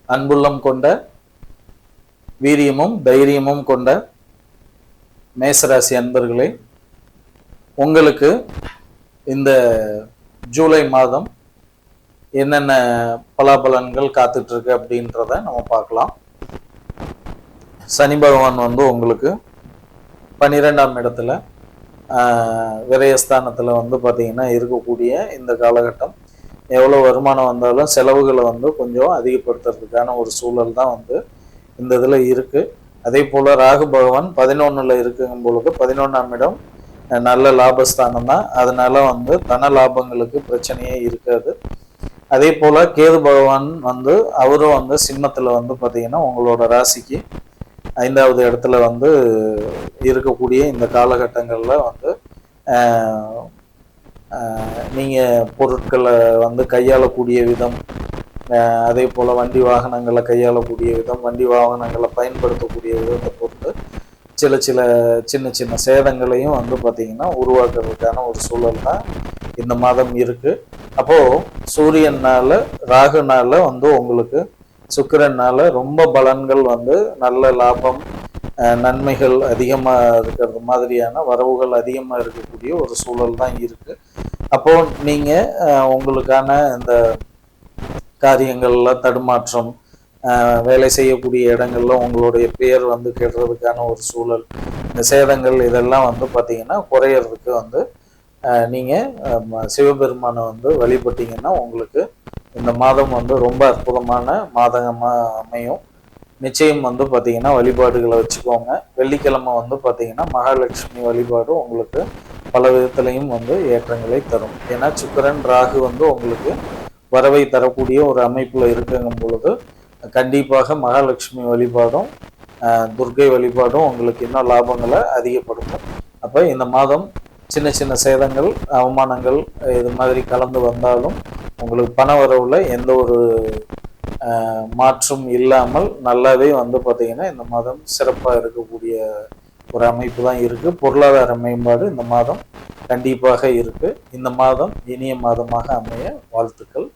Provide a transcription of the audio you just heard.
அன்புள்ளம் கொண்ட வீரியமும் தைரியமும் கொண்ட மேசராசி அன்பர்களே, உங்களுக்கு இந்த ஜூலை மாதம் என்னென்ன பலாபலன்கள் காத்துட்டு இருக்கு அப்படின்றத நம்ம பார்க்கலாம். சனி பகவான் உங்களுக்கு 12ஆம் இடத்துல விரயஸ்தானத்தில் பார்த்தீங்கன்னா இருக்கக்கூடிய இந்த காலகட்டம் எவ்வளோ வருமானம் வந்தாலும் செலவுகளை கொஞ்சம் அதிகப்படுத்துறதுக்கான ஒரு சூழல் தான் இந்த இதில் இருக்குது. அதே போல் ராகு பகவான் 11ல் இருக்கும் பொழுது 11ஆம் இடம் நல்ல லாபஸ்தானம் தான். அதனால தன லாபங்களுக்கு பிரச்சனையே இருக்காது. அதே போல் கேது பகவான் அவரும் சிம்மத்தில் பார்த்தீங்கன்னா உங்களோட ராசிக்கு 5வது இடத்துல இருக்கக்கூடிய இந்த காலகட்டங்களில் நீங்கள் பொருட்களை கையாளக்கூடிய விதம், அதே போல் வண்டி வாகனங்களை கையாளக்கூடிய விதம், வண்டி வாகனங்களை பயன்படுத்தக்கூடிய விதத்தை பொறுத்து சின்ன சின்ன சேதங்களையும் பார்த்தீங்கன்னா உருவாக்குறதுக்கான ஒரு சூழல் தான் இந்த மாதம் இருக்குது. அப்போது சூரியனால் ராகுனால் உங்களுக்கு சுக்கிரனால ரொம்ப பலன்கள் நல்ல லாபம், நன்மைகள் அதிகமாக இருக்கிறது மாதிரியான வரவுகள் அதிகமாக இருக்கக்கூடிய ஒரு சூழல் தான் இருக்குது. அப்போது நீங்கள் உங்களுக்கான இந்த காரியங்கள்ல தடுமாற்றம், வேலை செய்யக்கூடிய இடங்கள்ல உங்களுடைய பேர் கெடுறதுக்கான ஒரு சூழல், இந்த சேதங்கள் இதெல்லாம் பார்த்தீங்கன்னா குறையிறதுக்கு நீங்கள் சிவபெருமானை வழிபட்டீங்கன்னா உங்களுக்கு இந்த மாதம் ரொம்ப அற்புதமான மாதமாக அமையும். நிச்சயம் பார்த்தீங்கன்னா வழிபாடுகளை வச்சுக்கோங்க. வெள்ளிக்கிழமை பார்த்தீங்கன்னா மகாலட்சுமி வழிபாடு உங்களுக்கு பல விதத்துலையும் ஏற்றங்களை தரும். ஏன்னா சுக்கிரன் ராகு உங்களுக்கு வரவை தரக்கூடிய ஒரு அமைப்பில் இருக்குங்கும் பொழுது கண்டிப்பாக மகாலட்சுமி வழிபாடும் துர்க்கை வழிபாடும் உங்களுக்கு இன்னும் லாபங்களை அதிகப்படுத்தும். அப்போ இந்த மாதம் சின்ன சின்ன சேதங்கள், அவமானங்கள் இது மாதிரி கலந்து வந்தாலும் உங்களுக்கு பண வரவுல எந்த ஒரு மாற்றம் இல்லாமல் நல்லாவே பார்த்தீங்கன்னா இந்த மாதம் சிறப்பாக இருக்கக்கூடிய ஒரு அமைப்பு தான் இருக்குது. பொருளாதார மேம்பாடு இந்த மாதம் கண்டிப்பாக இருக்குது. இந்த மாதம் இனிய மாதமாக அமைய வாழ்த்துக்கள்.